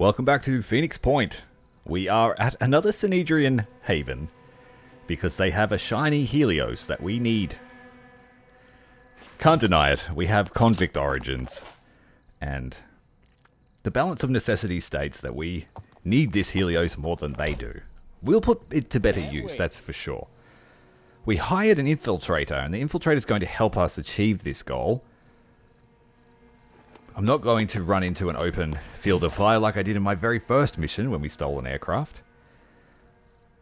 Welcome back to Phoenix Point. We are at another Cmdr haven because they have a shiny Helios that we need. Can't deny it, we have convict origins, and the balance of necessity states that we need this Helios more than they do. We'll put it to better use, that's for sure. We hired an infiltrator, and the infiltrator is going to help us achieve this goal. I'm not going to run into an open field of fire like I did in my very first mission when we stole an aircraft.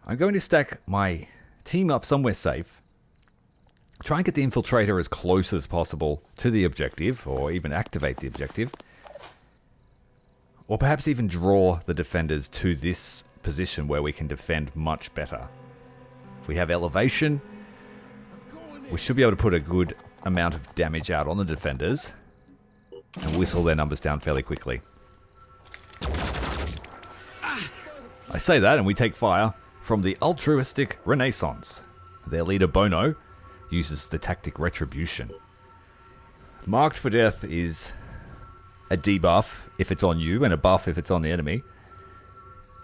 I'm going to stack my team up somewhere safe, try and get the infiltrator as close as possible to the objective, or even activate the objective, or perhaps even draw the defenders to this position where we can defend much better. If we have elevation, we should be able to put a good amount of damage out on the defenders and whistle their numbers down fairly quickly. I say that and we take fire from the altruistic Renaissance. Their leader Bono uses the tactic Retribution. Marked for Death is a debuff if it's on you and a buff if it's on the enemy,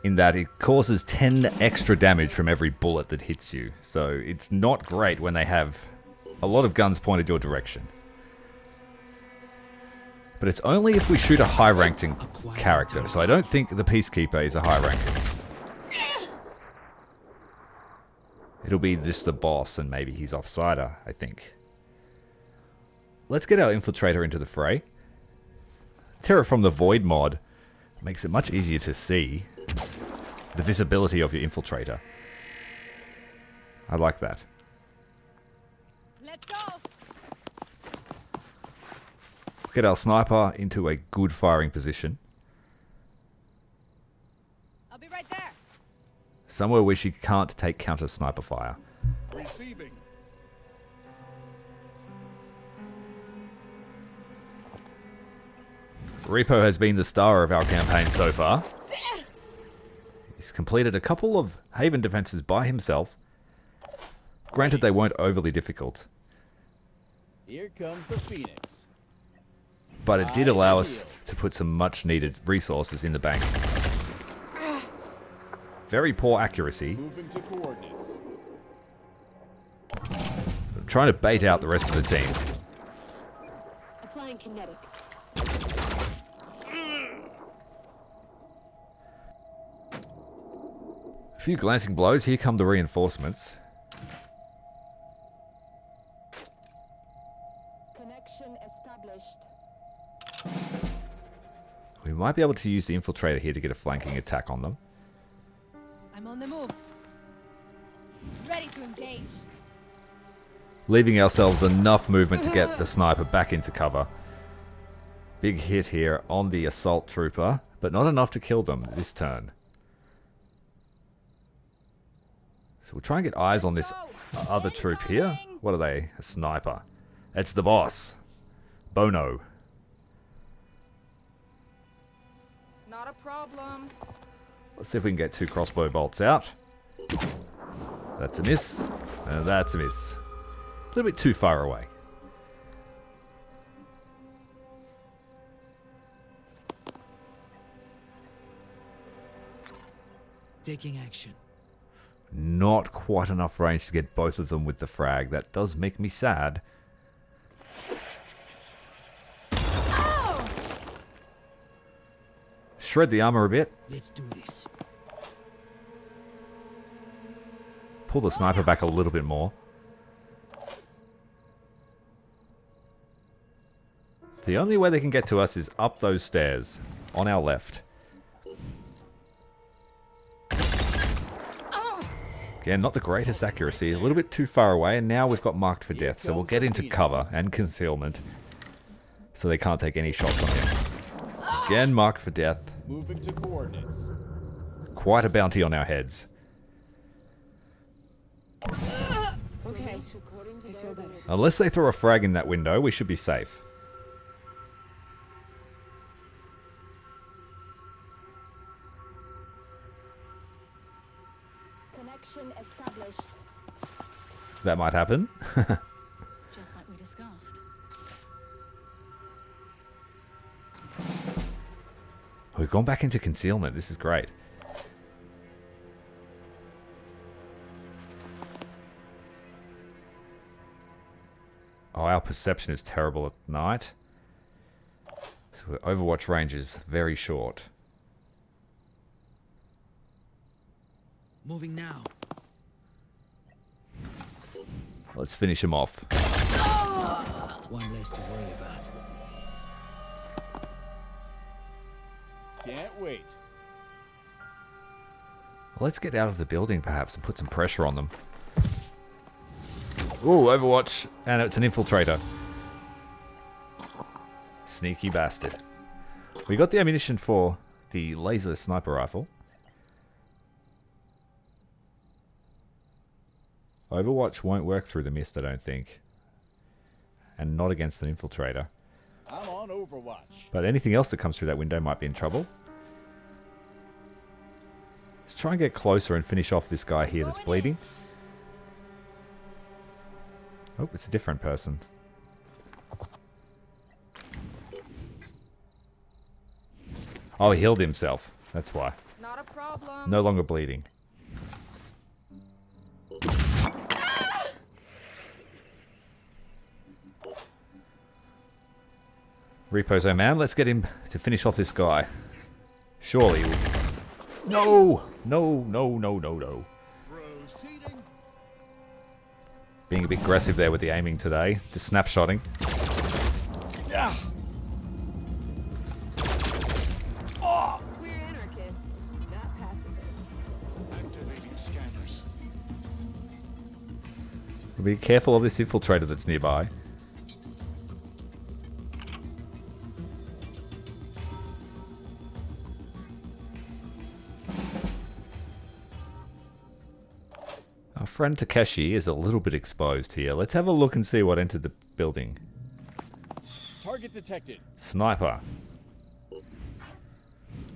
in that it causes 10 extra damage from every bullet that hits you. So it's not great when they have a lot of guns pointed your direction. But it's only if we shoot a high-ranked character, so I don't think the Peacekeeper is a high-ranking. It'll be just the boss, and maybe he's offsider, I think. Let's get our Infiltrator into the fray. Terror from the Void mod makes it much easier to see the visibility of your Infiltrator. I like that. Let's go. Get our sniper into a good firing position. I'll be right there. Somewhere where she can't take counter sniper fire. Receiving. Repo has been the star of our campaign so far. He's completed a couple of haven defenses by himself. Granted, they weren't overly difficult, Here comes the Phoenix. but it did allow us to put some much needed resources in the bank. Very poor accuracy. Moving to coordinates. I'm trying to bait out the rest of the team. Applying kinetics. A few glancing blows. Here come the reinforcements. Connection established. We might be able to use the infiltrator here to get a flanking attack on them. I'm on the move. Ready to engage. Leaving ourselves enough movement to get the sniper back into cover. Big hit here on the assault trooper, but not enough to kill them this turn. So we'll try and get eyes on this other troop here. What are they? A sniper. It's the boss. Bono. Not a problem. Let's see if we can get 2 crossbow bolts out. That's a miss. And that's a miss. A little bit too far away. Taking action. Not quite enough range to get both of them with the frag. That does make me sad. Oh! Shred the armor a bit. Let's do this. Pull the sniper back a little bit more. The only way they can get to us is up those stairs on our left. Again, not the greatest accuracy, a little bit too far away, and now we've got marked for death, so we'll get into cover and concealment so they can't take any shots on him. Again, marked for death. Moving to coordinates. Quite a bounty on our heads. Okay. I feel better. Unless they throw a frag in that window, we should be safe. Connection established. That might happen. Just like we discussed. we've gone back into concealment. This is great. Oh, our perception is terrible at night. So our Overwatch range is very short. Moving now. Let's finish him off. One less to worry about. Can't wait. Let's get out of the building, perhaps, and put some pressure on them. Ooh, Overwatch. And it's an infiltrator. Sneaky bastard. We got the ammunition for the laser sniper rifle. Overwatch won't work through the mist, I don't think. And not against an infiltrator. I'm on Overwatch. But anything else that comes through that window might be in trouble. Let's try and get closer and finish off this guy here that's bleeding. Oh, it's a different person. Oh, he healed himself. That's why. Not a problem. No longer bleeding. Reposo man, let's get him to finish off this guy. Surely. No! No, no, no, no, no. Proceeding. Being a bit aggressive there with the aiming today. Just snapshotting. Yeah. We're anarchists, not pacifists. Activating scanners. Be careful of this infiltrator that's nearby. Our friend Takeshi is a little bit exposed here. Let's have a look and see what entered the building. Target detected. Sniper.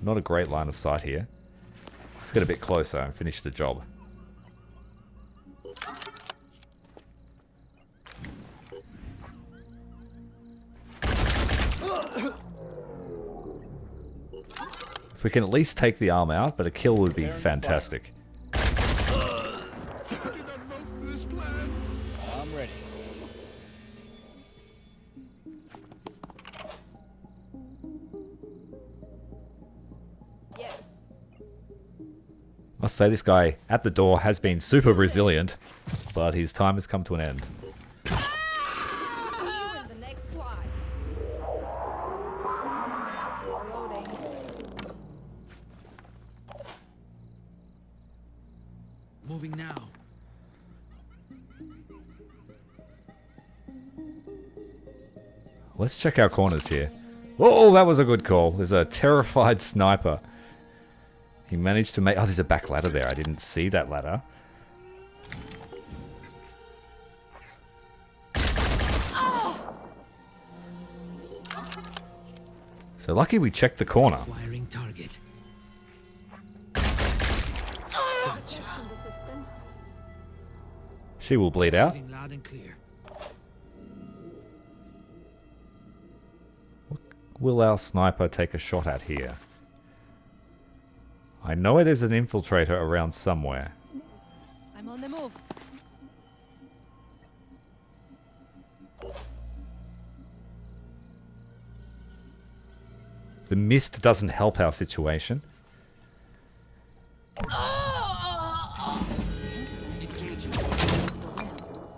Not a great line of sight here. Let's get a bit closer and finish the job. If we can at least take the arm out, but a kill would be fantastic. I'm ready. Yes. Must say this guy at the door has been super resilient, but his time has come to an end. See you in the next slide. Reloading. Moving now. Let's check our corners here. Oh, that was a good call. There's a terrified sniper. He managed to make... Oh, there's a back ladder there. I didn't see that ladder. So lucky we checked the corner. Acquiring target. Some Gotcha. assistance. She will bleed out. Receiving loud and clear. Will our sniper take a shot at here? I know it is an infiltrator around somewhere. I'm on the move. The mist doesn't help our situation.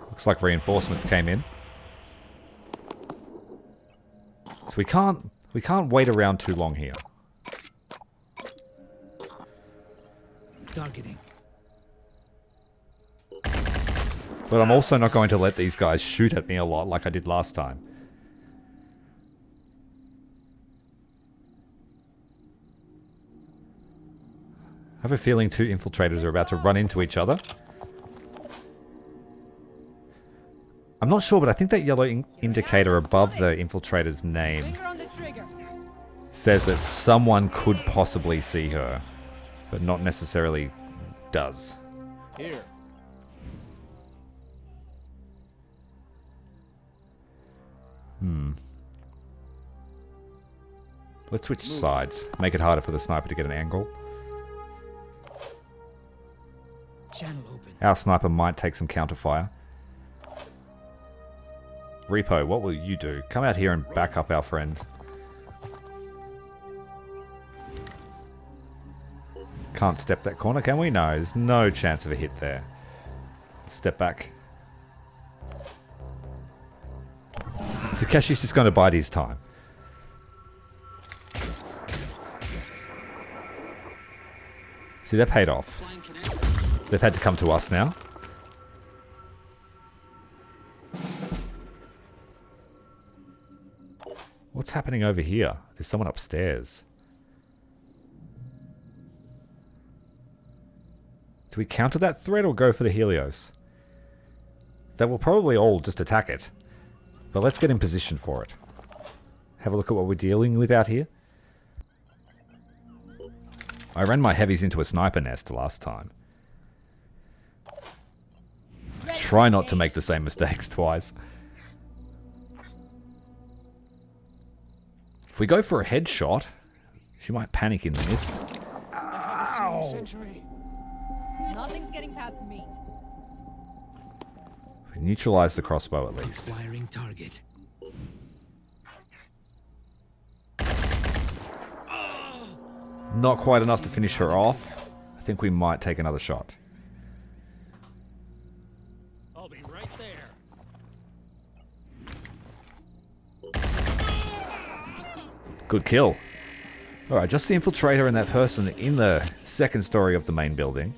Looks like reinforcements came in. So we can't wait around too long here. Targeting. But I'm also not going to let these guys shoot at me a lot like I did last time. I have a feeling two infiltrators are about to run into each other. I'm not sure, but I think that yellow indicator above the infiltrator's name Finger on the trigger. says that someone could possibly see her, but not necessarily does. Here. Let's switch sides. Make it harder for the sniper to get an angle. Channel open. Our sniper might take some counterfire. Repo, what will you do? Come out here and back up our friend. Can't step that corner, can we? No, there's no chance of a hit there. Step back. Takeshi's just going to bide his time. See, that paid off. They've had to come to us now. What's happening over here? There's someone upstairs. Do we counter that threat or go for the Helios? They will probably all just attack it. But let's get in position for it. Have a look at what we're dealing with out here. I ran my heavies into a sniper nest last time. Try not to make the same mistakes twice. If we go for a headshot, she might panic in the mist. Nothing's getting past me. We neutralize the crossbow at least. Acquiring target. Not quite enough to finish her off. I think we might take another shot. I'll be right there. Good kill. Alright, just the infiltrator and that person in the second story of the main building.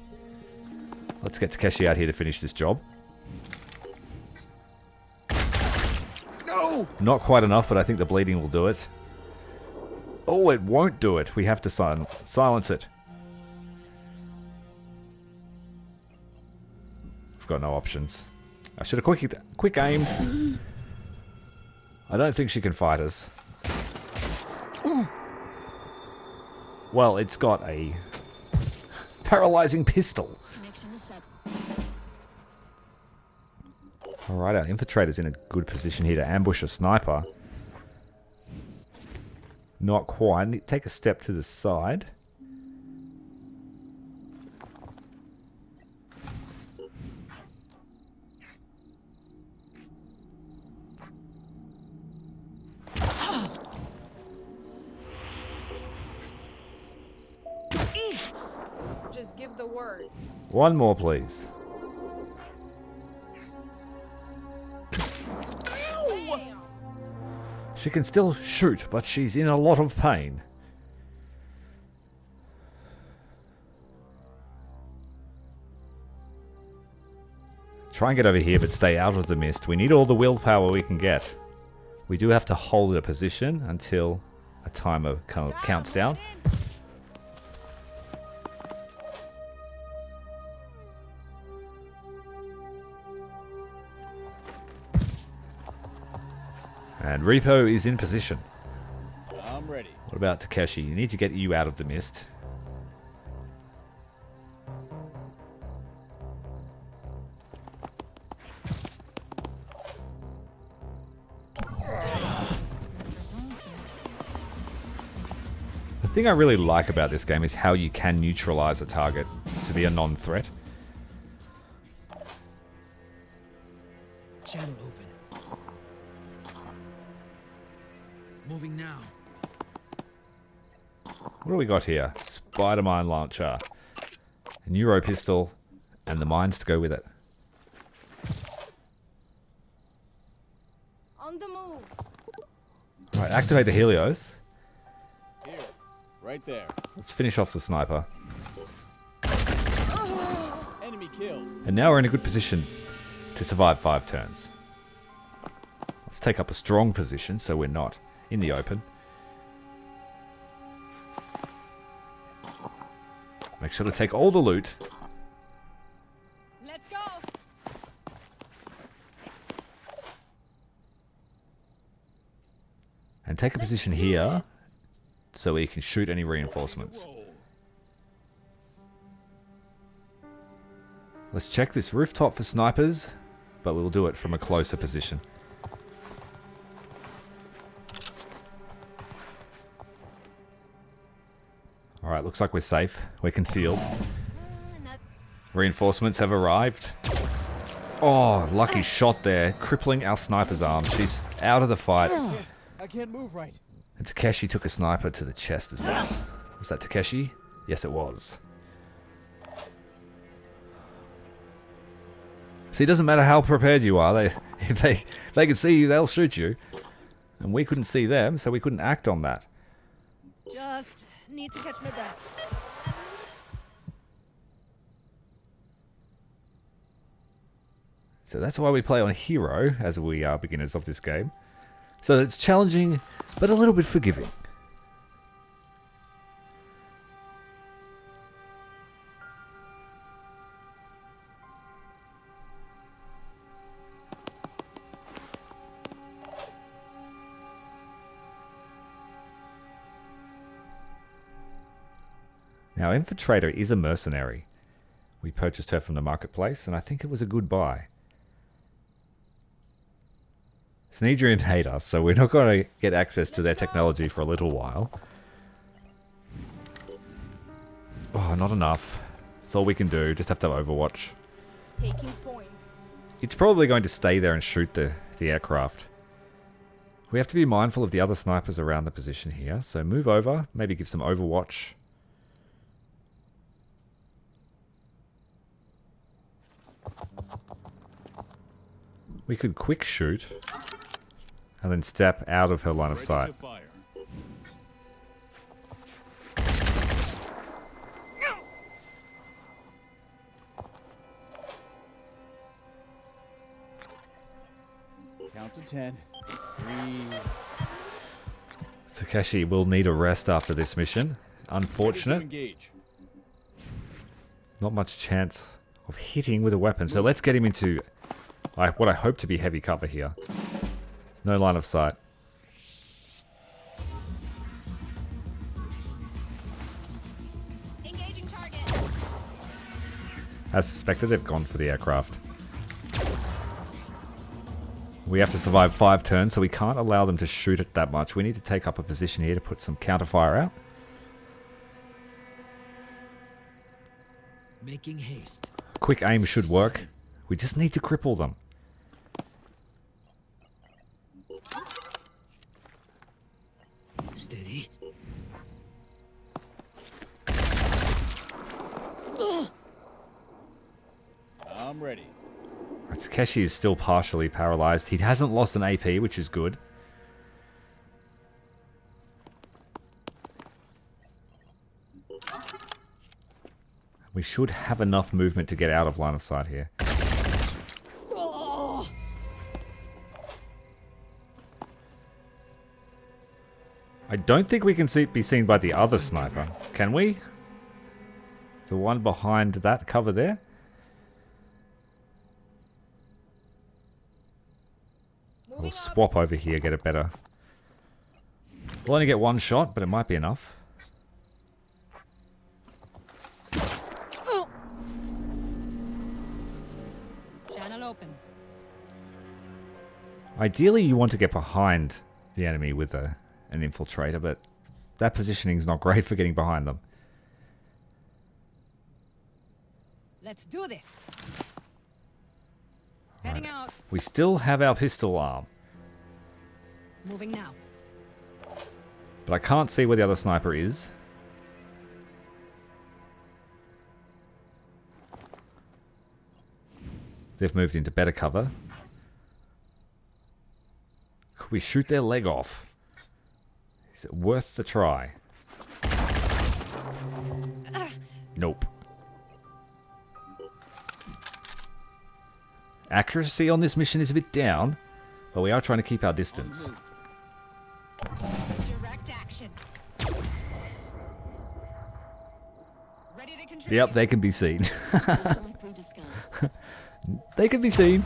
Let's get Takeshi out here to finish this job. No! Not quite enough, but I think the bleeding will do it. Oh, it won't do it. We have to silence it. We've got no options. I should have quick aimed. I don't think she can fight us. Well, it's got a paralyzing pistol. Alright, our infiltrator's in a good position here to ambush a sniper. Not quite. Take a step to the side. Just give the word. One more, please. Bam! She can still shoot, but she's in a lot of pain. Try and get over here, but stay out of the mist. We need all the willpower we can get. We do have to hold a position until a timer counts down. And Repo is in position. I'm ready. What about Takeshi? You need to get you out of the mist. The thing I really like about this game is how you can neutralize a target to be a non-threat. Channel open. Moving now. What do we got here? Spider-Mine launcher, a Neuro pistol, and the mines to go with it. On the move. Right, activate the Helios. Here. Right there. Let's finish off the sniper. Enemy killed. And now we're in a good position to survive 5 turns. Let's take up a strong position so we're not in the open. Make sure to take all the loot. Let's go. And take a position here so we can shoot any reinforcements. Let's check this rooftop for snipers, but we'll do it from a closer position. Alright, looks like we're safe. We're concealed. Reinforcements have arrived. Oh, lucky shot there. Crippling our sniper's arm. She's out of the fight. I can't move right. And Takeshi took a sniper to the chest as well. Was that Takeshi? Yes, it was. See, it doesn't matter how prepared you are. If they can see you, they'll shoot you. And we couldn't see them, so we couldn't act on that. Just need to catch my breath. So that's why we play on Hero, as we are beginners of this game. So it's challenging, but a little bit forgiving. Now, Infiltrator is a mercenary. We purchased her from the marketplace, and I think it was a good buy. Cmdr hate us, so we're not going to get access to their technology for a little while. Oh, not enough. That's all we can do. Just have to have Overwatch. Taking point. It's probably going to stay there and shoot the aircraft. We have to be mindful of the other snipers around the position here, so move over, maybe give some Overwatch. We could quick shoot and then step out of her line of sight. Count to 10. 3. Takeshi will need a rest after this mission. Unfortunate. Engage. Not much chance of hitting with a weapon, so let's get him into what I hope to be heavy cover here. No line of sight. Engaging target. As suspected, they've gone for the aircraft. We have to survive 5 turns, so we can't allow them to shoot it that much. We need to take up a position here to put some counterfire out. Making haste. Quick aim should work. We just need to cripple them. Steady. I'm ready. Takeshi is still partially paralyzed. He hasn't lost an AP, which is good. We should have enough movement to get out of line of sight here. I don't think we can be seen by the other sniper. Can we? The one behind that cover there? We'll swap over here, get it better. We'll only get one shot, but it might be enough. Channel open. Ideally, you want to get behind the enemy with an infiltrator, but that positioning is not great for getting behind them. Let's do this. Heading out. We still have our pistol arm, Moving now. but I can't see where the other sniper is. They've moved into better cover. Could we shoot their leg off? Is it worth the try? Nope. Accuracy on this mission is a bit down, but we are trying to keep our distance. Direct action. Ready to contribute. Yep, they can be seen. They can be seen.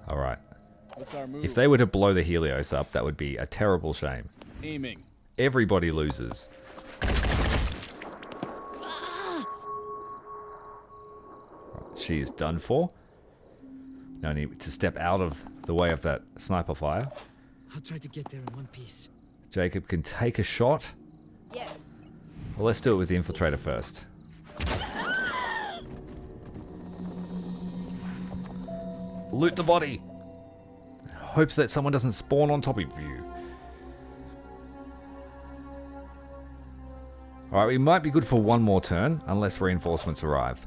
Alright. What's our move? If they were to blow the Helios up, that would be a terrible shame. Aiming. Everybody loses. She is done for. No need to step out of the way of that sniper fire. I'll try to get there in one piece. Jacob can take a shot. Yes. Well, let's do it with the infiltrator first. Loot the body. Hope that someone doesn't spawn on top of you. Alright, we might be good for one more turn, unless reinforcements arrive.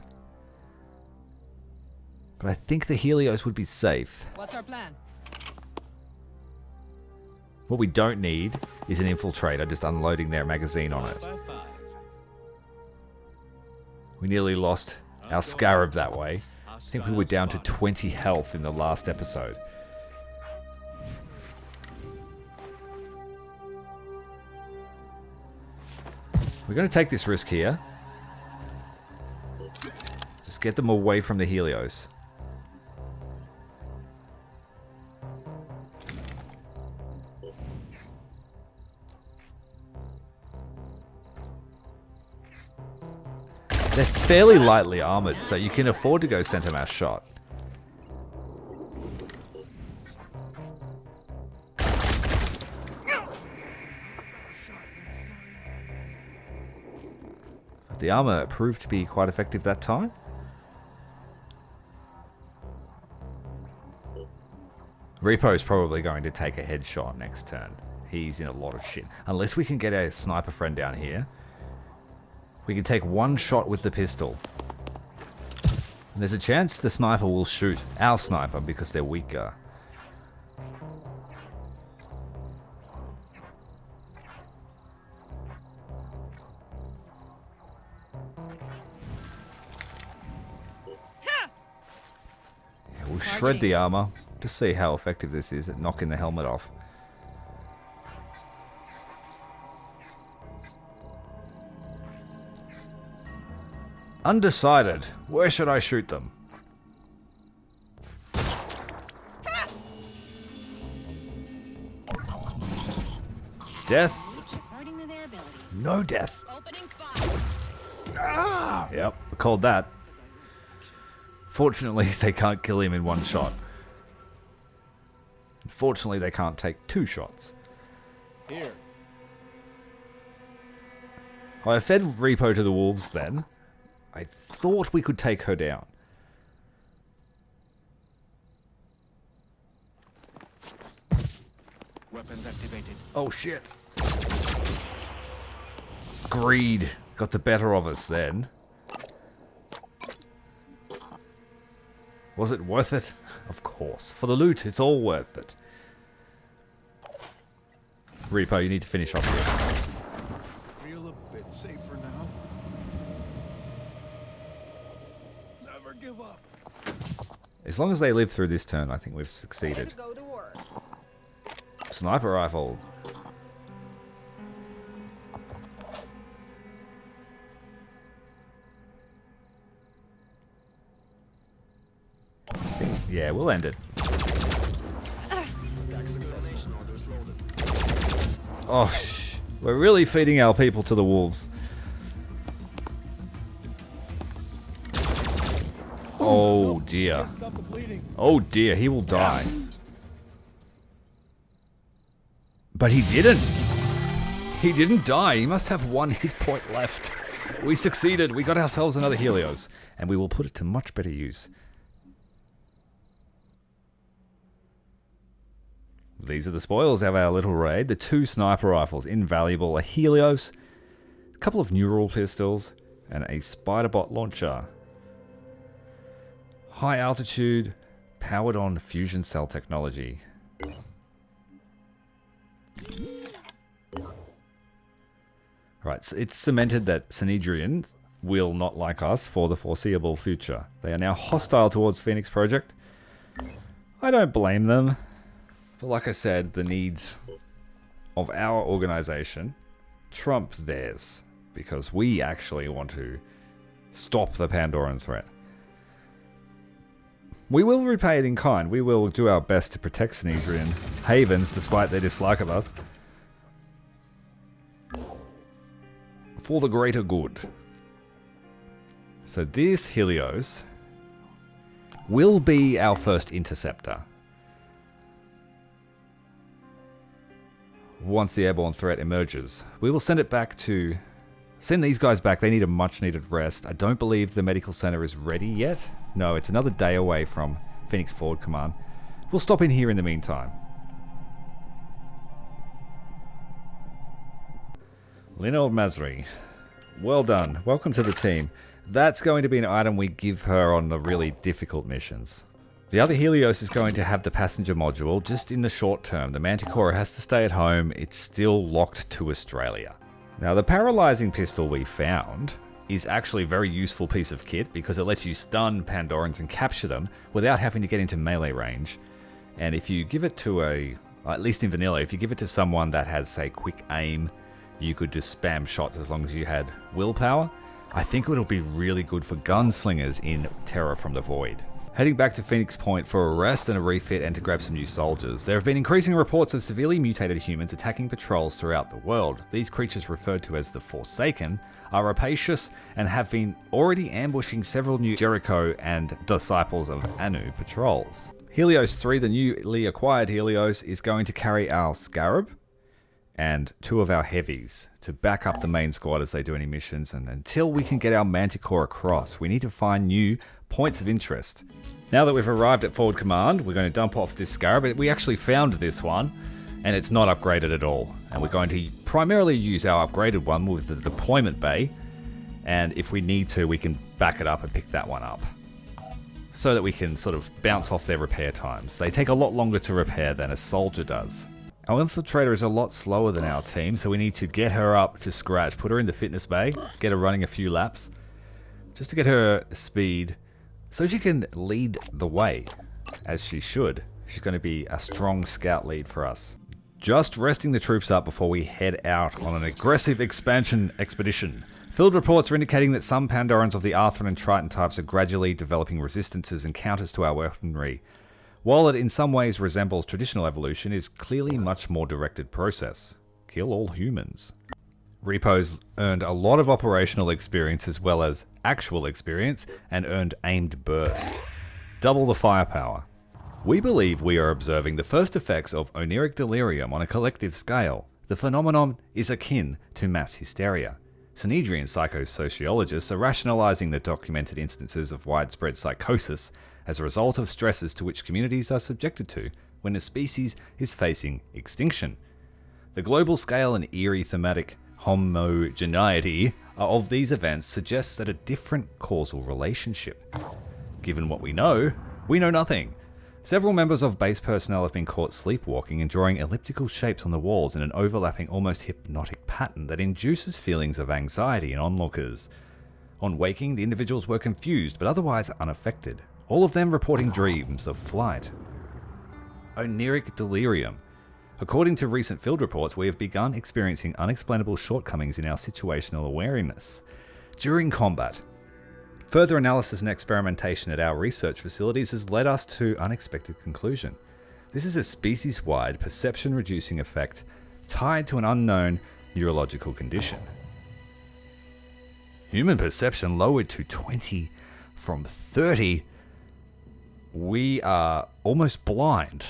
But I think the Helios would be safe. What's our plan? What we don't need is an infiltrator just unloading their magazine on it. By 5. We nearly lost our Scarab that way. I think we were down to 20 health in the last episode. We're going to take this risk here. Just get them away from the Helios. They're fairly lightly armored, so you can afford to go center mass shot. The armor proved to be quite effective that time. Repo's probably going to take a headshot next turn. He's in a lot of shit. Unless we can get a sniper friend down here. We can take one shot with the pistol. And there's a chance the sniper will shoot our sniper because they're weaker. Yeah, we'll shred the armor. Just see how effective this is at knocking the helmet off. Undecided. Where should I shoot them? Death? No death. Yep, we called that. Fortunately, they can't kill him in one shot. Unfortunately, they can't take 2 shots. Here. I fed Repo to the wolves then. I thought we could take her down. Weapons activated. Oh shit. Greed got the better of us then. Was it worth it? Of course. For the loot, it's all worth it. Repo, you need to finish off here. Feel a bit safer now. Never give up. As long as they live through this turn, I think we've Ready succeeded. to go to work. Sniper rifle. Yeah, we'll end it. Oh, we're really feeding our people to the wolves. Oh dear. Stop the bleeding. Oh dear, he will die. But he didn't. He didn't die. He must have 1 hit point left. We succeeded. We got ourselves another Helios. And we will put it to much better use. These are the spoils of our little raid. The 2 sniper rifles, invaluable. A Helios, a couple of neural pistols, and a spider-bot launcher. High altitude, powered on fusion cell technology. Right, so it's cemented that Cmdr will not like us for the foreseeable future. They are now hostile towards Phoenix Project. I don't blame them. But like I said, the needs of our organization trump theirs. Because we actually want to stop the Pandoran threat. We will repay it in kind. We will do our best to protect Cmdr havens despite their dislike of us. For the greater good. So this Helios will be our first interceptor. once the airborne threat emerges. We will send these guys back. They need a much needed rest. I don't believe the medical center is ready yet. No, it's another day away from Phoenix Forward Command. We'll stop in here in the meantime. Linold Masri, well done. Welcome to the team. That's going to be an item we give her on the really difficult missions. The other Helios is going to have the passenger module just in the short term. The Manticore has to stay at home. It's still locked to Australia. Now, the paralyzing pistol we found is actually a very useful piece of kit because it lets you stun Pandorans and capture them without having to get into melee range. And if you give it to at least in vanilla, if you give it to someone that has, say, quick aim, you could just spam shots as long as you had willpower. I think it'll be really good for gunslingers in Terror from the Void. Heading back to Phoenix Point for a rest and a refit and to grab some new soldiers. There have been increasing reports of severely mutated humans attacking patrols throughout the world. These creatures, referred to as the Forsaken, are rapacious and have been already ambushing several new Jericho and Disciples of Anu patrols. Helios 3, the newly acquired Helios, is going to carry our Scarab and 2 of our heavies to back up the main squad as they do any missions, and until we can get our Manticore across, we need to find new points of interest. Now that we've arrived at Forward Command, we're going to dump off this Scarab. We actually found this one, and it's not upgraded at all. And we're going to primarily use our upgraded one with the deployment bay, and if we need to, we can back it up and pick that one up, so that we can sort of bounce off their repair times. They take a lot longer to repair than a soldier does. Our infiltrator is a lot slower than our team, so we need to get her up to scratch, put her in the fitness bay, get her running a few laps, just to get her speed, so she can lead the way, as she should. She's going to be a strong scout lead for us. Just resting the troops up before we head out on an aggressive expansion expedition. Field reports are indicating that some Pandorans of the Arthur and Triton types are gradually developing resistances and counters to our weaponry. While it in some ways resembles traditional evolution, it is clearly a much more directed process. Kill all humans. Repos earned a lot of operational experience as well as actual experience and earned aimed burst. Double the firepower. We believe we are observing the first effects of oniric delirium on a collective scale. The phenomenon is akin to mass hysteria. Cmdr psychosociologists are rationalizing the documented instances of widespread psychosis as a result of stresses to which communities are subjected to when a species is facing extinction. The global scale and eerie thematic homogeneity of these events suggests that a different causal relationship. Given what we know nothing. Several members of base personnel have been caught sleepwalking and drawing elliptical shapes on the walls in an overlapping, almost hypnotic pattern that induces feelings of anxiety in onlookers. On waking, the individuals were confused but otherwise unaffected, all of them reporting dreams of flight. Oniric delirium. According to recent field reports, we have begun experiencing unexplainable shortcomings in our situational awareness during combat. Further analysis and experimentation at our research facilities has led us to unexpected conclusion. This is a species-wide perception-reducing effect tied to an unknown neurological condition. Human perception lowered to 20 from 30. We are almost blind.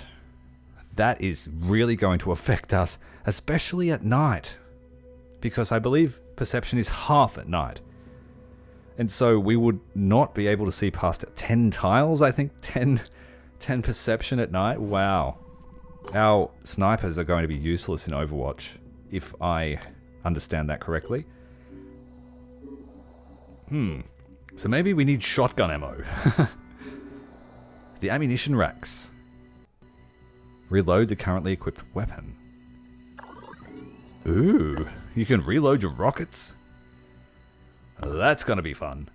That is really going to affect us, especially at night, because I believe perception is half at night. And so we would not be able to see past 10 tiles, I think 10 perception at night. Wow. Our snipers are going to be useless in Overwatch, if I understand that correctly. So maybe we need shotgun ammo. The ammunition racks. Reload the currently equipped weapon. Ooh, you can reload your rockets? That's gonna be fun.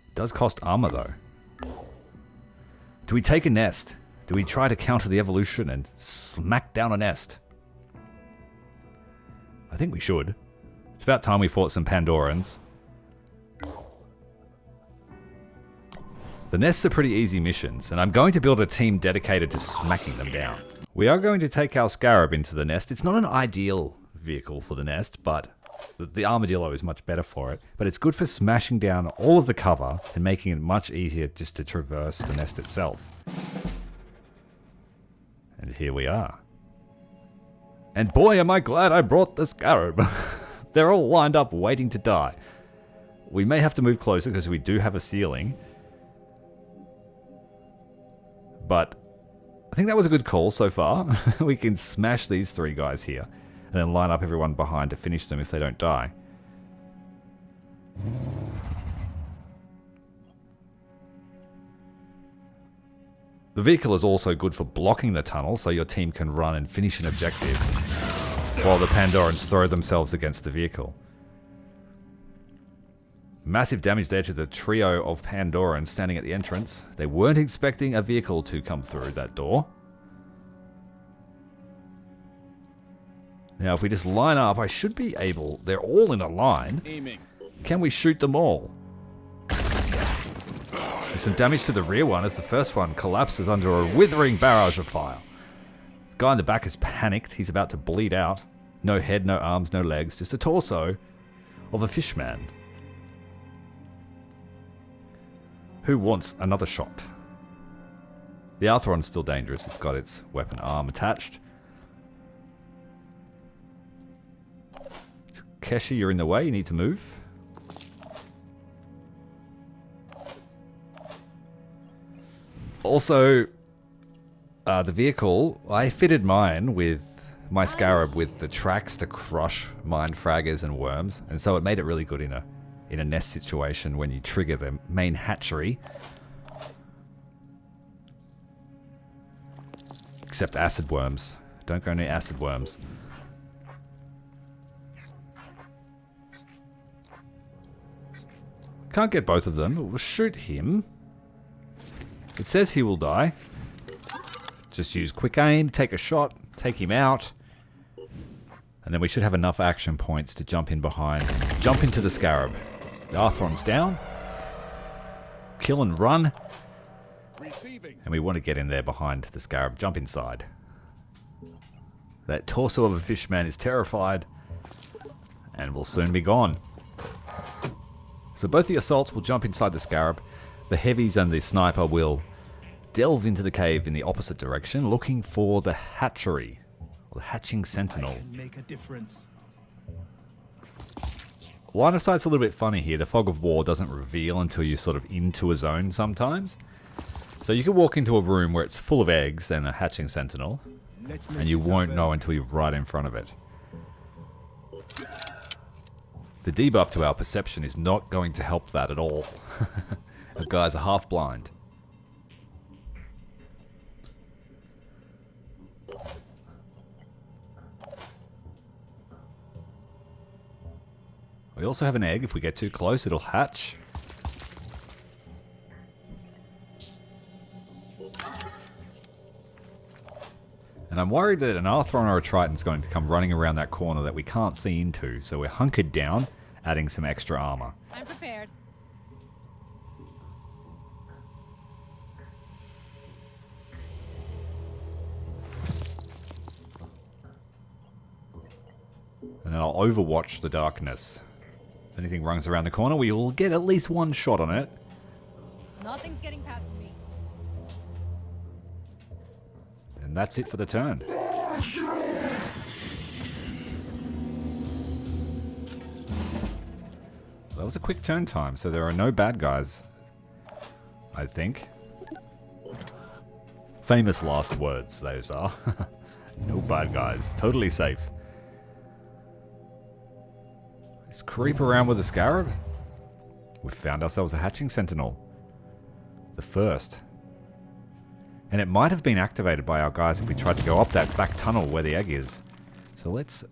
It does cost armor though. Do we take a nest? Do we try to counter the evolution and smack down a nest? I think we should. It's about time we fought some Pandorans. The nests are pretty easy missions, and I'm going to build a team dedicated to smacking them down. We are going to take our Scarab into the nest. It's not an ideal vehicle for the nest, but the Armadillo is much better for it. But it's good for smashing down all of the cover and making it much easier just to traverse the nest itself. And here we are. And boy, am I glad I brought the scarab. They're all lined up waiting to die. We may have to move closer because we do have a ceiling. But I think that was a good call so far. We can smash these three guys here. And then line up everyone behind to finish them if they don't die. The vehicle is also good for blocking the tunnel so your team can run and finish an objective while the Pandorans throw themselves against the vehicle. Massive damage there to the trio of Pandorans standing at the entrance. They weren't expecting a vehicle to come through that door. Now if we just line up, I should be able... They're all in a line. Aiming. Can we shoot them all? There's some damage to the rear one as the first one collapses under a withering barrage of fire. The guy in the back is panicked. He's about to bleed out. No head, no arms, no legs. Just a torso of a fishman. Who wants another shot? The Arthron's still dangerous. It's got its weapon arm attached. Kesha, you're in the way. You need to move. Also, the vehicle, I fitted mine with my scarab with the tracks to crush mind fraggers and worms, and so it made it really good in a nest situation when you trigger the main hatchery. Except acid worms. Don't go near acid worms. Can't get both of them. We'll shoot him. It says he will die. Just use quick aim, take a shot, take him out. And then we should have enough action points to jump in behind. Jump into the scarab. The Arthron's down. Kill and run. Receiving. And we want to get in there behind the scarab. Jump inside. That torso of a fishman is terrified. And will soon be gone. So both the assaults will jump inside the scarab. The heavies and the sniper will delve into the cave in the opposite direction, looking for the hatchery, or the hatching sentinel. I can make a difference. Line of sight's a little bit funny here. The fog of war doesn't reveal until you're sort of into a zone sometimes. So you can walk into a room where it's full of eggs and a hatching sentinel, and you won't know until you're right in front of it. The debuff to our perception is not going to help that at all. Our guys are half blind. We also have an egg. If we get too close, it'll hatch. And I'm worried that an Arthron or a Triton's going to come running around that corner that we can't see into. So we're hunkered down, adding some extra armor. I'm prepared. And then I'll overwatch the darkness. If anything runs around the corner, we will get at least one shot on it. Nothing's getting past me. And that's it for the turn. That was a quick turn time, so there are no bad guys, I think. Famous last words, those are. No bad guys. Totally safe. Let's creep around with the scarab. We've found ourselves a hatching sentinel. The first. And it might have been activated by our guys if we tried to go up that back tunnel where the egg is. So let's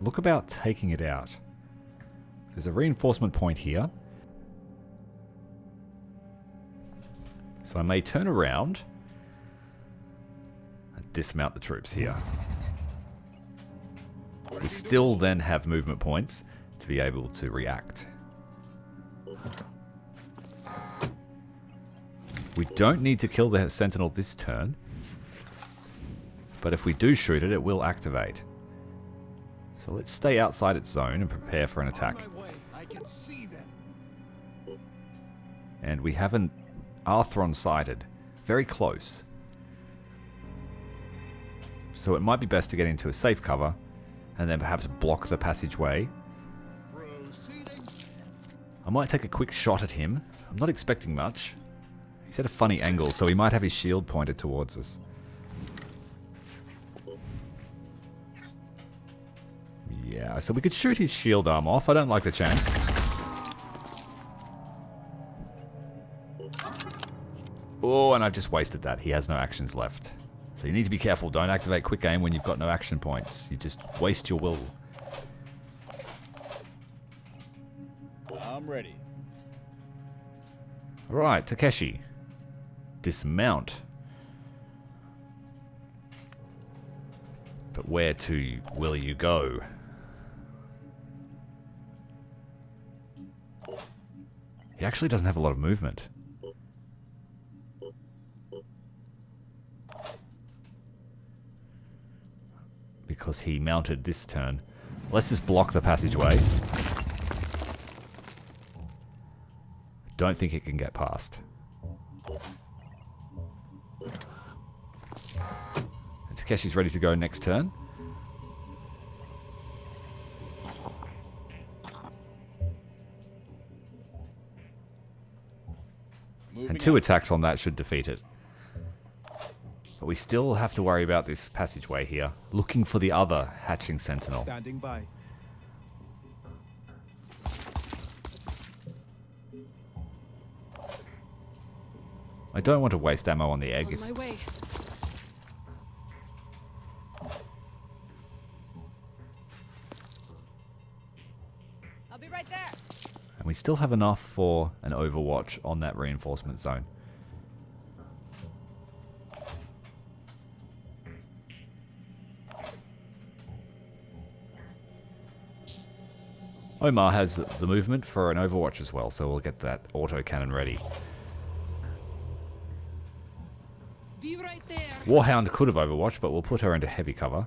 look about taking it out. There's a reinforcement point here. So I may turn around and dismount the troops here. We still then have movement points to be able to react. We don't need to kill the sentinel this turn, but if we do shoot it, it will activate. So let's stay outside its zone and prepare for an attack. On my way. I can see them. And we have an Arthron sighted, very close. So it might be best to get into a safe cover and then perhaps block the passageway. Proceeding. I might take a quick shot at him. I'm not expecting much. He's at a funny angle, so he might have his shield pointed towards us. Yeah, so we could shoot his shield arm off. I don't like the chance. Oh, and I just wasted that. He has no actions left. So you need to be careful. Don't activate quick aim when you've got no action points. You just waste your will. I'm ready. Alright, Takeshi. Dismount. But where to will you go? He actually doesn't have a lot of movement. Because he mounted this turn. Let's just block the passageway. Don't think it can get past. And Takeshi's ready to go next turn. And 2 attacks on that should defeat it. But we still have to worry about this passageway here. Looking for the other hatching sentinel. Standing by. I don't want to waste ammo on the egg. On my way. I'll be right there. And we still have enough for an overwatch on that reinforcement zone. Omar has the movement for an overwatch as well, so we'll get that autocannon ready. Be right there. Warhound could have overwatched, but we'll put her into heavy cover.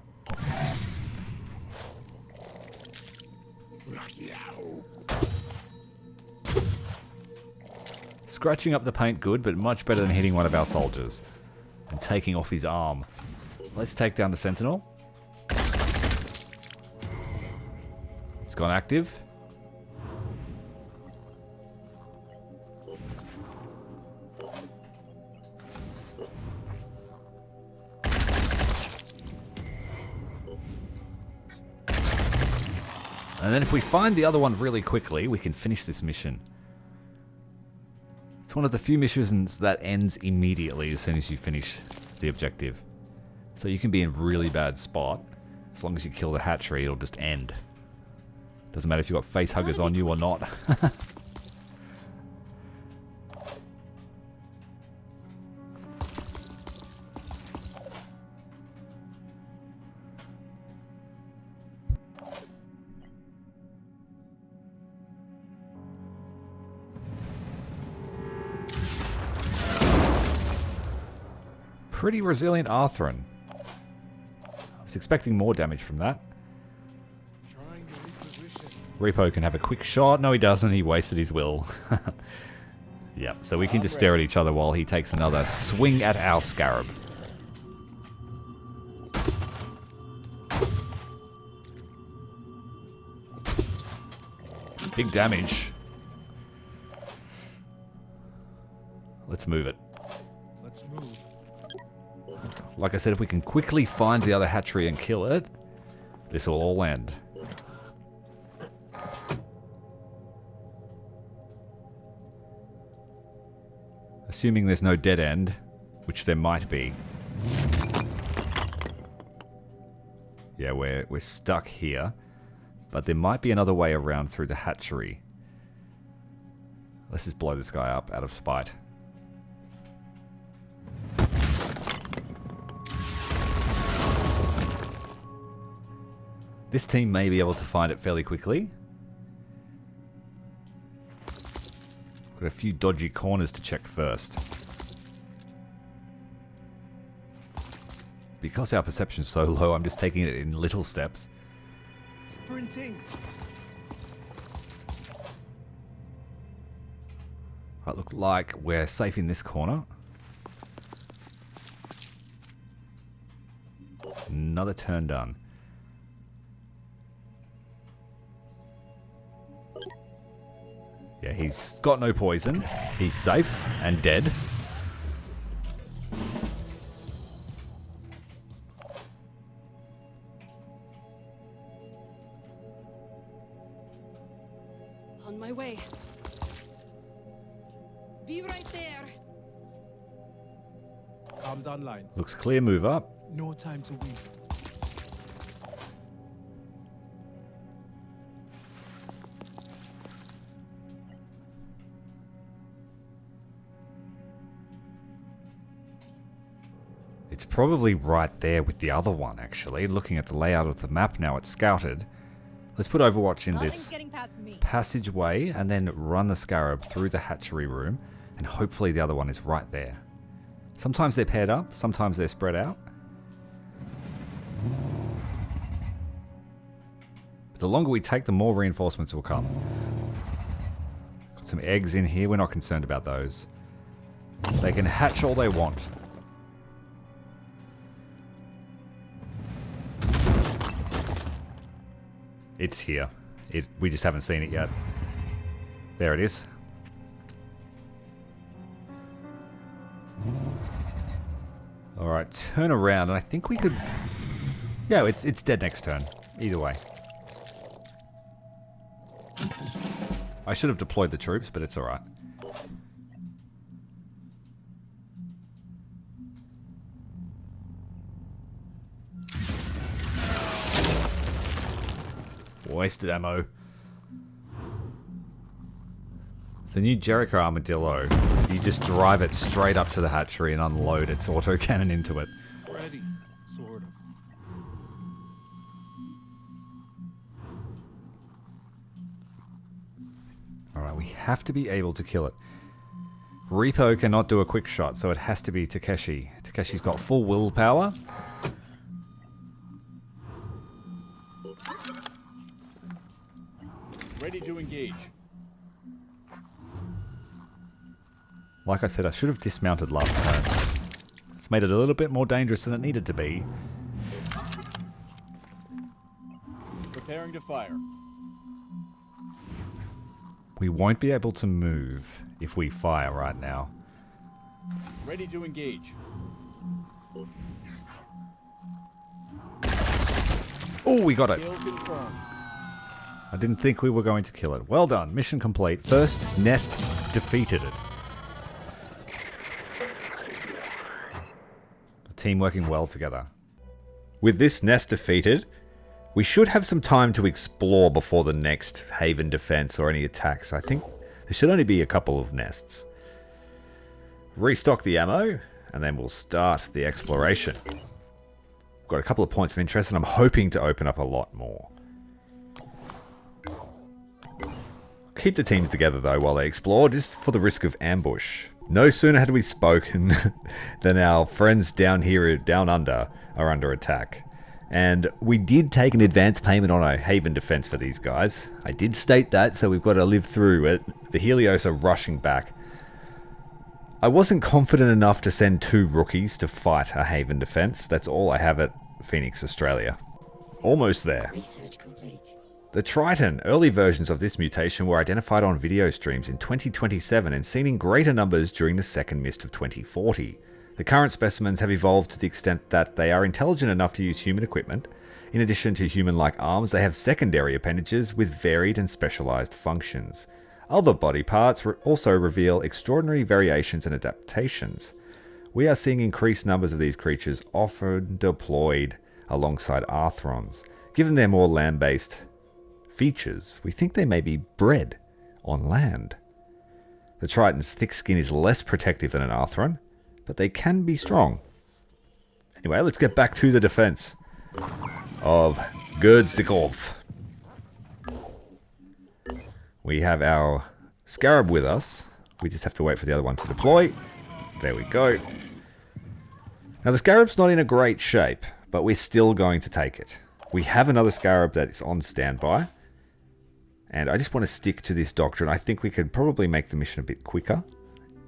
Scratching up the paint good, but much better than hitting one of our soldiers. And taking off his arm. Let's take down the sentinel. It's gone active. And then if we find the other one really quickly, we can finish this mission. It's one of the few missions that ends immediately as soon as you finish the objective. So you can be in a really bad spot. As long as you kill the hatchery, it'll just end. Doesn't matter if you've got face huggers on you or not. Pretty resilient Arthurine. I was expecting more damage from that. Trying to reposition. Repo can have a quick shot. No, he doesn't. He wasted his will. Yep, so we can just stare at each other while he takes another swing at our scarab. Big damage. Let's move it. Let's move. Like I said, if we can quickly find the other hatchery and kill it, this will all end. Assuming there's no dead end, which there might be. Yeah, we're stuck here. But there might be another way around through the hatchery. Let's just blow this guy up out of spite. This team may be able to find it fairly quickly. Got a few dodgy corners to check first. Because our perception's so low, I'm just taking it in little steps. Sprinting. Right, look like we're safe in this corner. Another turn done. Yeah, he's got no poison. He's safe and dead. On my way. Be right there. Comms online. Looks clear, move up. No time to waste. It's probably right there with the other one, actually. Looking at the layout of the map now, it's scouted. Let's put Overwatch in Nothing's this getting past me. passageway and then run the Scarab through the hatchery room, and hopefully the other one is right there. Sometimes they're paired up, sometimes they're spread out. But the longer we take, the more reinforcements will come. Got some eggs in here, we're not concerned about those. They can hatch all they want. It's here. We just haven't seen it yet. There it is. Alright, turn around, and I think we could... Yeah, it's dead next turn. Either way. I should have deployed the troops, but it's alright. Wasted ammo. The new Gerdzhikov armadillo, you just drive it straight up to the hatchery and unload its autocannon into it. Ready. Sort of. Alright, we have to be able to kill it. Repo cannot do a quick shot, so it has to be Takeshi. Takeshi's got full willpower. Ready to engage. Like I said, I should have dismounted last turn. It's made it a little bit more dangerous than it needed to be. Preparing to fire. We won't be able to move if we fire right now. Ready to engage. Oh, we got it. Kill confirmed. I didn't think we were going to kill it. Well done. Mission complete. First nest defeated. The team working well together. With this nest defeated, we should have some time to explore before the next haven defense or any attacks. I think there should only be a couple of nests. Restock the ammo, and then we'll start the exploration. Got a couple of points of interest, and I'm hoping to open up a lot more. Keep the teams together though while they explore, just for the risk of ambush. No sooner had we spoken than our friends down here, down under, are under attack. And we did take an advance payment on a haven defense for these guys. I did state that, so we've got to live through it. The Helios are rushing back. I wasn't confident enough to send 2 rookies to fight a haven defense. That's all I have at Phoenix, Australia. Almost there. Research complete. The Triton, early versions of this mutation were identified on video streams in 2027 and seen in greater numbers during the second mist of 2040. The current specimens have evolved to the extent that they are intelligent enough to use human equipment. In addition to human-like arms, they have secondary appendages with varied and specialized functions. Other body parts also reveal extraordinary variations and adaptations. We are seeing increased numbers of these creatures often deployed alongside Arthrons. Given their more land-based features, we think they may be bred on land. The Triton's thick skin is less protective than an Arthron, but they can be strong. Anyway, let's get back to the defense of Gerdzhikov. We have our Scarab with us. We just have to wait for the other one to deploy. There we go. Now the Scarab's not in a great shape, but we're still going to take it. We have another Scarab that is on standby. And I just want to stick to this doctrine. I think we could probably make the mission a bit quicker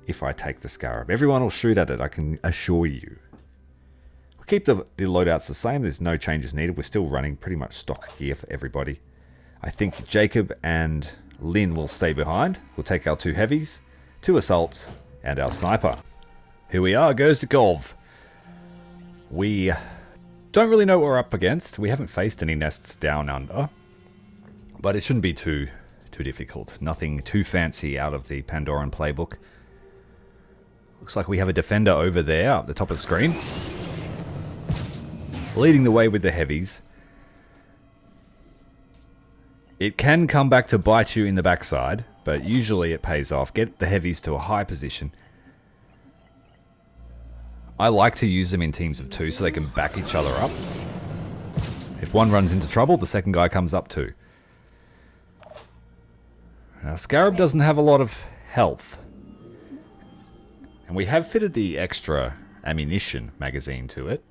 if I take the Scarab. Everyone will shoot at it, I can assure you. We'll keep the loadouts the same. There's no changes needed. We're still running pretty much stock gear for everybody. I think Jacob and Lin will stay behind. We'll take our 2 heavies, 2 assaults, and our sniper. Here we are, Gerdzhikov. We don't really know what we're up against. We haven't faced any nests down under. But it shouldn't be too difficult. Nothing too fancy out of the Pandoran playbook. Looks like we have a defender over there up the top of the screen. Leading the way with the heavies. It can come back to bite you in the backside, but usually it pays off. Get the heavies to a high position. I like to use them in teams of 2 so they can back each other up. If one runs into trouble, the second guy comes up too. Now, Scarab doesn't have a lot of health. And we have fitted the extra ammunition magazine to it,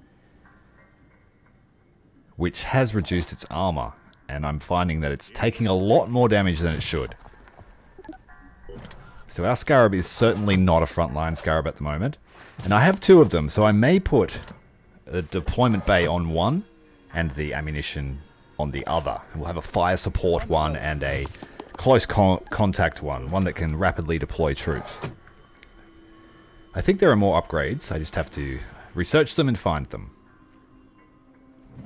which has reduced its armor. And I'm finding that it's taking a lot more damage than it should. So our Scarab is certainly not a frontline Scarab at the moment. And I have 2 of them, so I may put a deployment bay on one and the ammunition on the other. We'll have a fire support one and a close contact one that can rapidly deploy troops. I think there are more upgrades. I just have to research them and find them.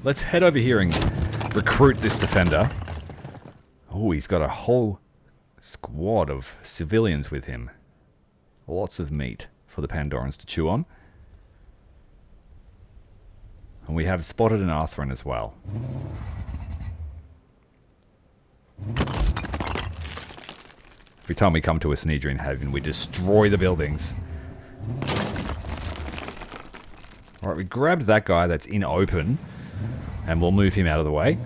Let's head over here and recruit this defender. Oh, he's got a whole squad of civilians with him. Lots of meat for the Pandorans to chew on. And we have spotted an Arthurian as well. Every time we come to a Cmdr haven, we destroy the buildings. Alright, we grabbed that guy that's in open, and we'll move him out of the way.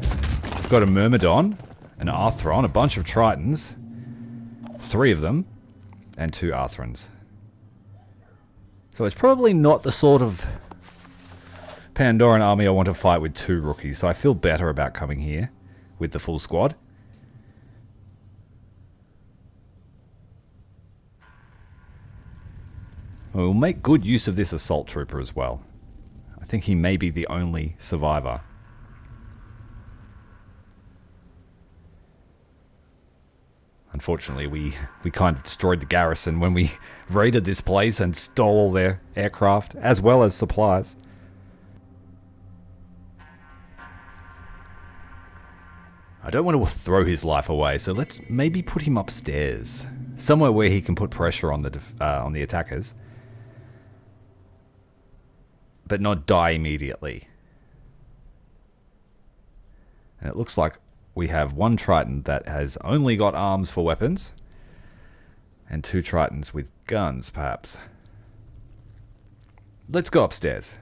We've got a Myrmidon, an Arthron, a bunch of Tritons, 3 of them, and 2 Arthrons. So it's probably not the sort of Pandoran army I want to fight with 2 rookies, so I feel better about coming here with the full squad. We'll make good use of this assault trooper as well. I think he may be the only survivor. Unfortunately, we kind of destroyed the garrison when we raided this place and stole all their aircraft, as well as supplies. I don't want to throw his life away, so let's maybe put him upstairs. Somewhere where he can put pressure on the attackers. But not die immediately. And it looks like we have 1 Triton that has only got arms for weapons. And 2 Tritons with guns, perhaps. Let's go upstairs.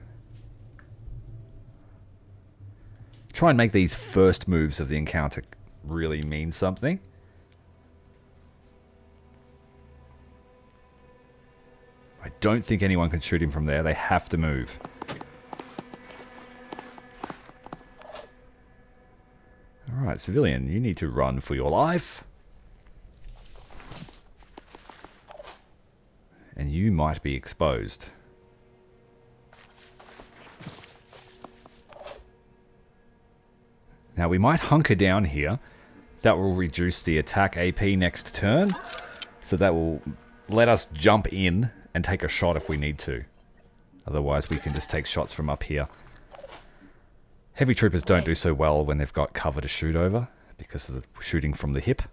Try and make these first moves of the encounter really mean something. I don't think anyone can shoot him from there. They have to move. Alright, civilian, you need to run for your life. And you might be exposed. Now we might hunker down here. That will reduce the attack AP next turn. So that will let us jump in and take a shot if we need to. Otherwise we can just take shots from up here. Heavy troopers don't do so well when they've got cover to shoot over because of the shooting from the hip.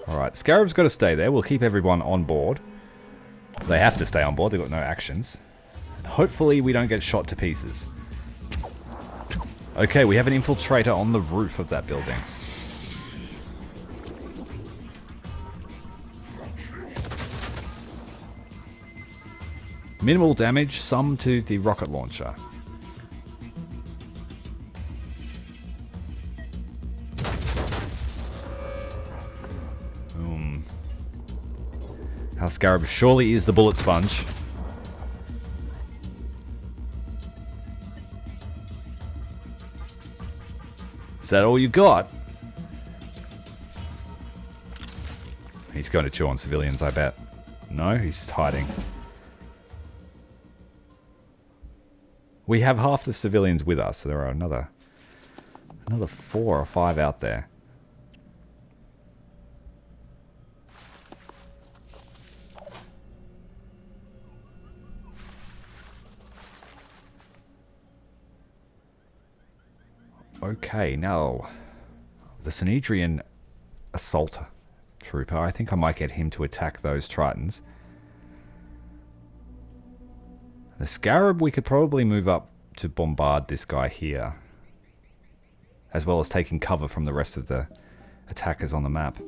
Alright, Scarab's got to stay there. We'll keep everyone on board. They have to stay on board. They've got no actions. And hopefully we don't get shot to pieces. Okay, we have an infiltrator on the roof of that building. Minimal damage, some to the rocket launcher. Our Scarab surely is the bullet sponge. Is that all you got? He's going to chew on civilians, I bet. No, he's just hiding. We have half the civilians with us, so there are another Another 4 or 5 out there. Okay, now the Cmdrian assault trooper. I think I might get him to attack those Tritons. The Scarab, we could probably move up to bombard this guy here, as well as taking cover from the rest of the attackers on the map.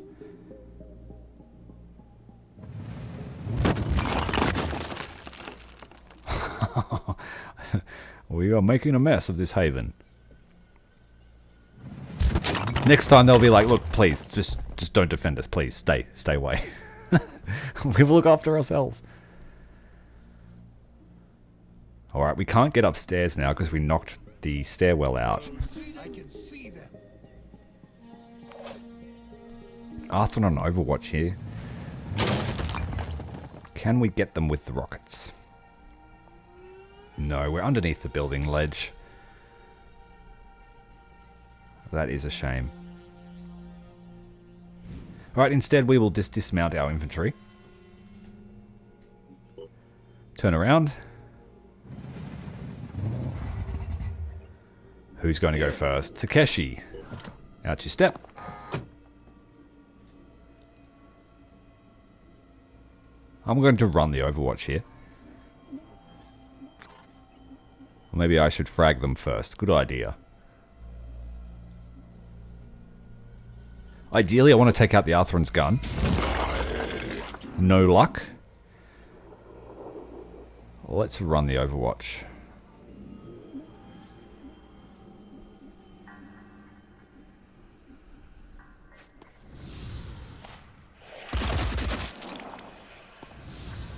We are making a mess of this haven. Next time they'll be like, look, please, just don't defend us, please. Stay away. We will look after ourselves. Alright, we can't get upstairs now because we knocked the stairwell out. I can see them. Arthur on Overwatch here. Can we get them with the rockets? No, we're underneath the building ledge. That is a shame. Alright, instead we will just dismount our infantry. Turn around. Who's going to go first? Takeshi. Out you step. I'm going to run the Overwatch here. Or maybe I should frag them first. Good idea. Ideally, I want to take out the Arthur's gun. No luck. Let's run the Overwatch.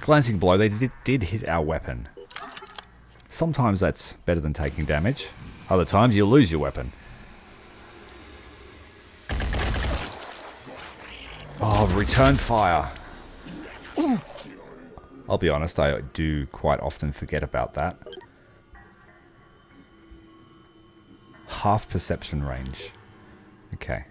Glancing blow, they did hit our weapon. Sometimes that's better than taking damage. Other times you'll lose your weapon. Oh, return fire. I'll be honest, I do quite often forget about that. Half perception range. Okay.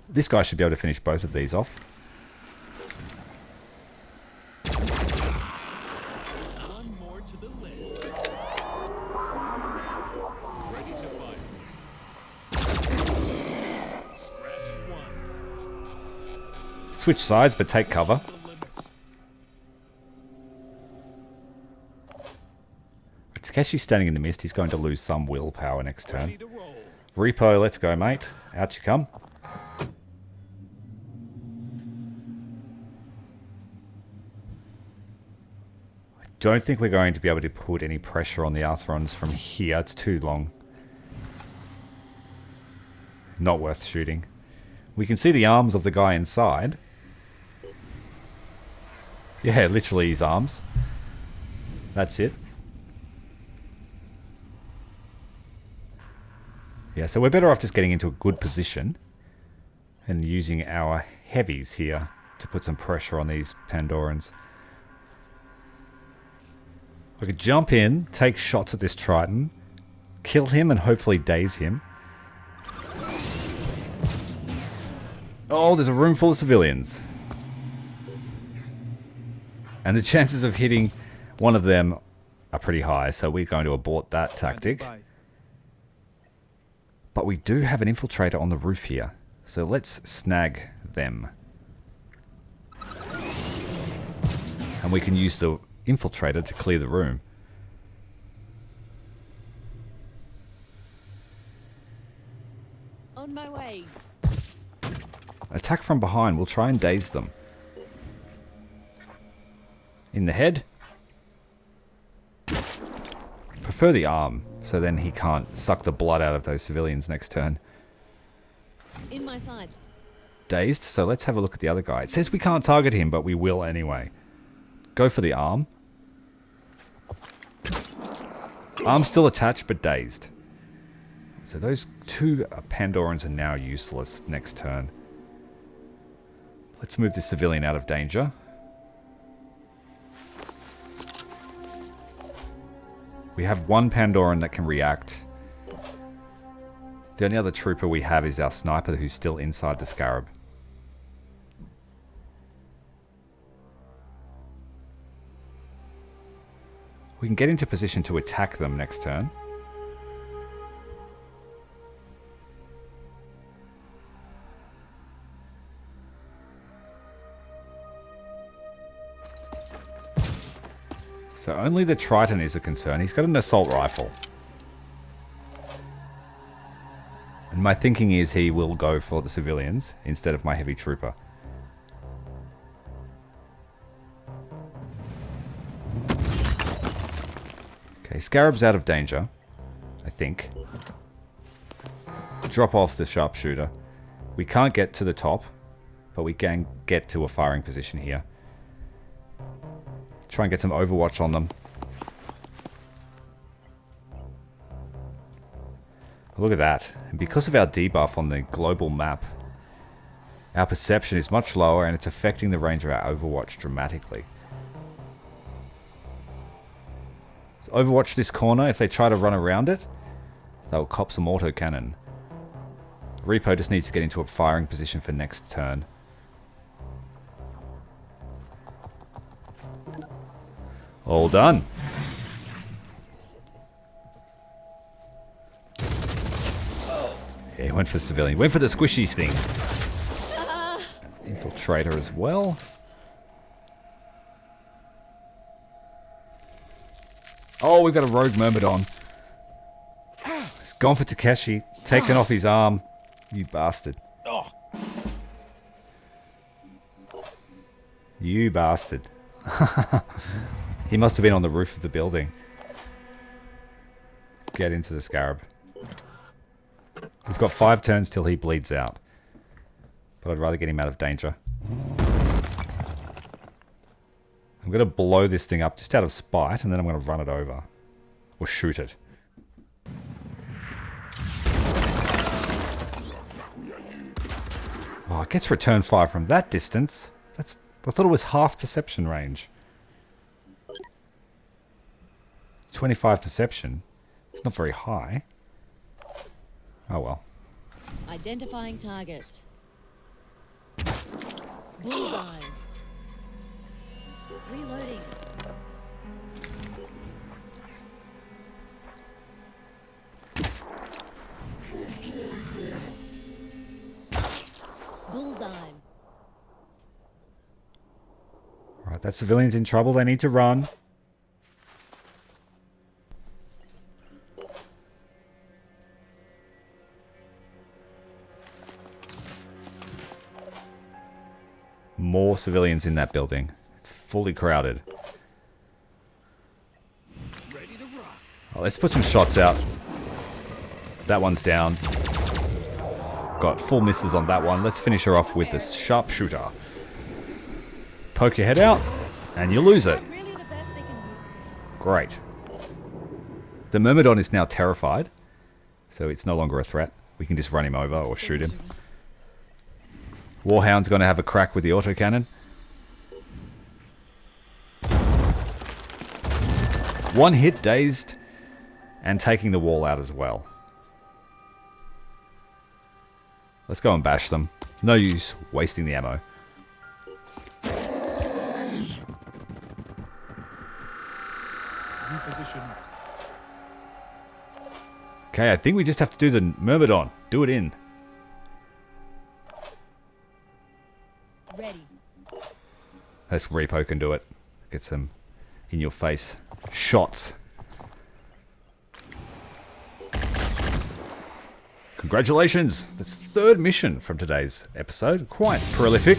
This guy should be able to finish both of these off. One more to the list. Ready to fire. Scratch one. Switch sides, but take cover. The limits. Takeshi's standing in the mist. He's going to lose some willpower next turn. Ready to roll. Repo, let's go, mate. Out you come. Don't think we're going to be able to put any pressure on the Arthrons from here. It's too long. Not worth shooting. We can see the arms of the guy inside. Yeah, literally his arms. That's it. Yeah, so we're better off just getting into a good position and using our heavies here to put some pressure on these Pandorans. I could jump in, take shots at this Triton, kill him and hopefully daze him. Oh, there's a room full of civilians. And the chances of hitting one of them are pretty high, so we're going to abort that tactic. But we do have an infiltrator on the roof here, so let's snag them. And we can use the infiltrator to clear the room. On my way. Attack from behind. We'll try and daze them. In the head. Prefer the arm, so then he can't suck the blood out of those civilians next turn. In my sights. Dazed, so let's have a look at the other guy. It says we can't target him, but we will anyway. Go for the arm. Arm's still attached, but dazed. So those two Pandorans are now useless next turn. Let's move this civilian out of danger. We have one Pandoran that can react. The only other trooper we have is our sniper who's still inside the scarab. We can get into position to attack them next turn. So only the Triton is a concern. He's got an assault rifle. And my thinking is he will go for the civilians instead of my heavy trooper. Okay, Scarab's out of danger, I think. Drop off the sharpshooter. We can't get to the top, but we can get to a firing position here. Try and get some overwatch on them. Look at that. And because of our debuff on the global map, our perception is much lower and it's affecting the range of our overwatch dramatically. So overwatch this corner. If they try to run around it, they'll cop some autocannon. Repo just needs to get into a firing position for next turn. All done. Yeah, he went for the civilian. Went for the squishy thing. Infiltrator as well. Oh, we've got a rogue Myrmidon. He's gone for Takeshi. Taken off his arm. You bastard. You bastard. He must have been on the roof of the building. Get into the scarab. We've got 5 turns till he bleeds out. But I'd rather get him out of danger. I'm going to blow this thing up just out of spite, and then I'm going to run it over. Or shoot it. Oh, it gets return fire from that distance. I thought it was half perception range. 25 perception. It's not very high. Oh well. Identifying target. Bullseye. Reloading. Bullseye. Right, that civilian's in trouble. They need to run. More civilians in that building. It's fully crowded. Ready to rock. Oh, let's put some shots out. That one's down. Got full misses on that one. Let's finish her off with this sharpshooter. Poke your head out, and you lose it. Really the best they can do. Great. The Myrmidon is now terrified, so it's no longer a threat. We can just run him over or shoot him. Warhound's going to have a crack with the autocannon. One hit, dazed, and taking the wall out as well. Let's go and bash them. No use wasting the ammo. Reposition. Okay, I think we just have to do the Myrmidon. Do it in. Ready. Let's repo can do it. Get some in your face shots. Congratulations! That's the 3rd mission from today's episode. Quite prolific.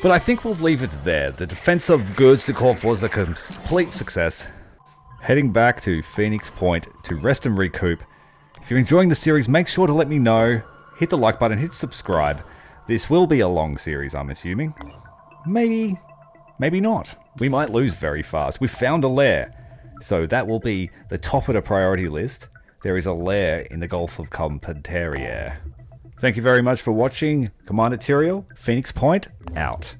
But I think we'll leave it there. The defense of Gerdzhikov was a complete success. Heading back to Phoenix Point to rest and recoup. If you're enjoying the series, make sure to let me know. Hit the like button, hit subscribe. This will be a long series, I'm assuming. Maybe not. We might lose very fast. We've found a lair. So that will be the top of the priority list. There is a lair in the Gulf of Cmdr. Thank you very much for watching. Commander Tyrael, Phoenix Point, out.